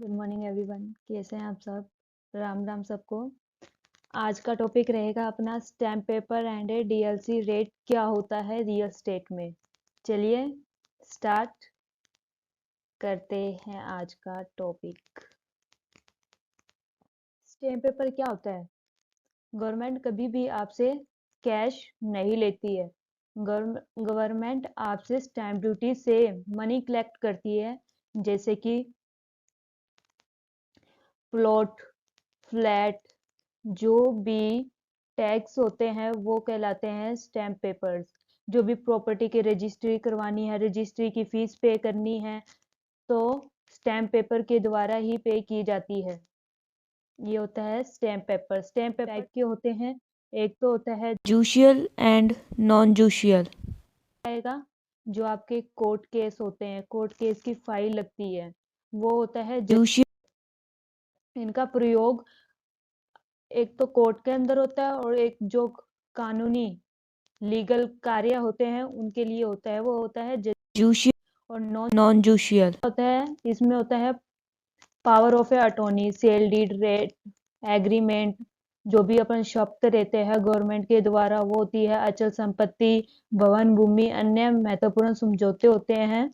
Good morning everyone. कैसे हैं आप सब? राम राम सबको। आज का टॉपिक रहेगा अपना stamp paper and DLC rate क्या होता है रियल स्टेट में। चलिए स्टार्ट करते हैं आज का टॉपिक। स्टैम्प पेपर क्या होता है? गवर्नमेंट कभी भी आपसे कैश नहीं लेती है। गवर्नमेंट आपसे स्टैम्प ड्यूटी से मनी कलेक्ट करती है, जैसे कि प्लॉट, फ्लैट, जो भी टैक्स होते हैं वो कहलाते हैं स्टैम्प पेपर्स। जो भी प्रॉपर्टी की रजिस्ट्री करवानी है, रजिस्ट्री की फीस पे करनी है, तो स्टैम्प पेपर के द्वारा ही पे की जाती है। ये होता है stamp paper. Stamp paper type के होते हैं। एक तो होता है जूशियल एंड नॉन जूशियल। आएगा जो आपके कोर्ट केस होते हैं, कोर्ट केस की फाइल लगती है, वो होता है जूशियल इनका प्रयोग एक तो कोर्ट के अंदर होता है, और एक जो कानूनी लीगल कार्य होते हैं उनके लिए होता है, वो होता है जूशियल और नॉन जूशियल होता है। इसमें होता है power of attorney, sale deed, rent agreement, जो भी अपन शब्द रहते हैं गवर्नमेंट के द्वारा, वो होती है अचल संपत्ति, भवन, भूमि, अन्य महत्वपूर्ण समझौते होते हैं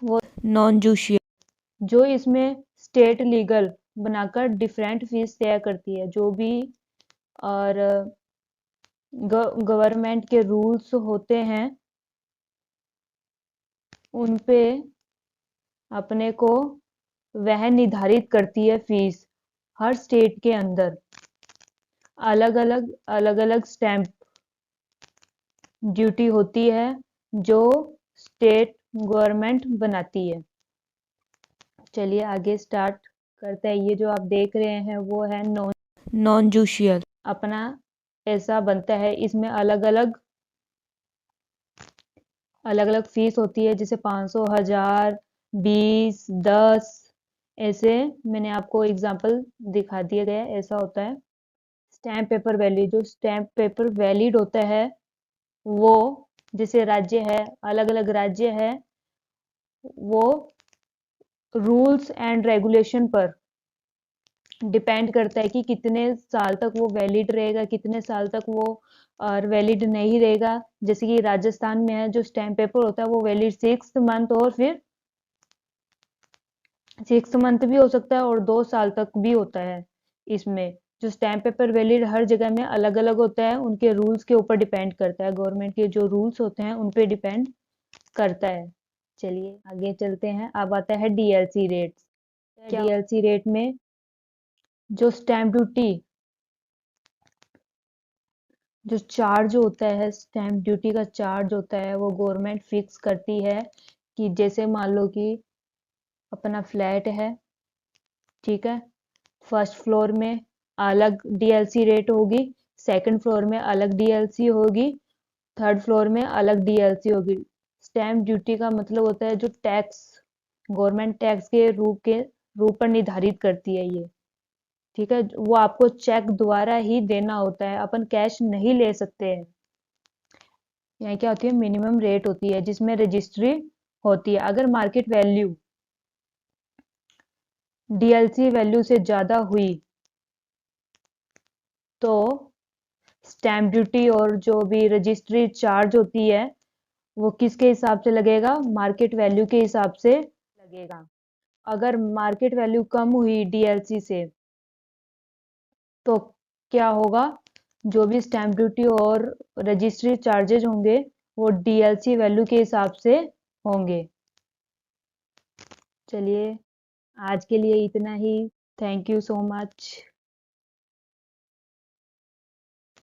वो नॉन जूशियल। जो इसमें स्टेट लीगल बनाकर डिफरेंट फीस तय करती है। जो भी और गवर्नमेंट के रूल्स होते हैं उन पे अपने को वह निर्धारित करती है फीस। हर स्टेट के अंदर अलग अलग स्टैंप ड्यूटी होती है जो स्टेट गवर्नमेंट बनाती है। चलिए आगे स्टार्ट करते हैं। ये जो आप देख रहे हैं वो है नॉन जूशियल। अपना ऐसा बनता है। इसमें अलग अलग फीस होती है, जैसे 500, 1000, 20, 10, ऐसे मैंने आपको एग्जांपल दिखा दिया गया है। ऐसा होता है स्टैम्प पेपर वैलिड। जो स्टैम्प पेपर वैलिड होता है वो जैसे राज्य है, अलग अलग राज्य है, वो रूल्स एंड रेगुलेशन पर डिपेंड करता है कि कितने साल तक वो वैलिड रहेगा, कितने साल तक वो और वैलिड नहीं रहेगा। जैसे कि राजस्थान में है, जो स्टैम्प पेपर होता है वो वैलिड 6 मंथ और फिर 6 मंथ भी हो सकता है और 2 साल तक भी होता है। इसमें जो स्टैम्प पेपर वैलिड हर जगह में अलग अलग होता है, उनके रूल्स के ऊपर डिपेंड करता है। गवर्नमेंट के जो रूल्स होते हैं उन पे डिपेंड करता है। चलिए आगे चलते हैं। अब आता है डीएलसी रेट। डीएलसी रेट में जो स्टैम्प ड्यूटी जो चार्ज होता है, स्टैम्प ड्यूटी का चार्ज होता है, वो गवर्नमेंट फिक्स करती है। कि जैसे मान लो कि अपना फ्लैट है, ठीक है, फर्स्ट फ्लोर में अलग डीएलसी रेट होगी, सेकंड फ्लोर में अलग डीएलसी होगी, थर्ड फ्लोर में अलग डीएलसी होगी। स्टैम्प ड्यूटी का मतलब होता है जो टैक्स गवर्नमेंट टैक्स के रूप पर निर्धारित करती है ये, ठीक है। वो आपको चेक द्वारा ही देना होता है, अपन कैश नहीं ले सकते हैं। यहाँ क्या होती है, मिनिमम रेट होती है जिसमें रजिस्ट्री होती है। अगर मार्केट वैल्यू डीएलसी वैल्यू से ज्यादा हुई तो स्टैम्प ड्यूटी और जो भी रजिस्ट्री चार्ज होती है वो किसके हिसाब से लगेगा? मार्केट वैल्यू के हिसाब से लगेगा। अगर मार्केट वैल्यू कम हुई डीएलसी से तो क्या होगा? जो भी स्टैम्प ड्यूटी और रजिस्ट्री चार्जेज होंगे वो डीएलसी वैल्यू के हिसाब से होंगे। चलिए आज के लिए इतना ही। Thank you so much.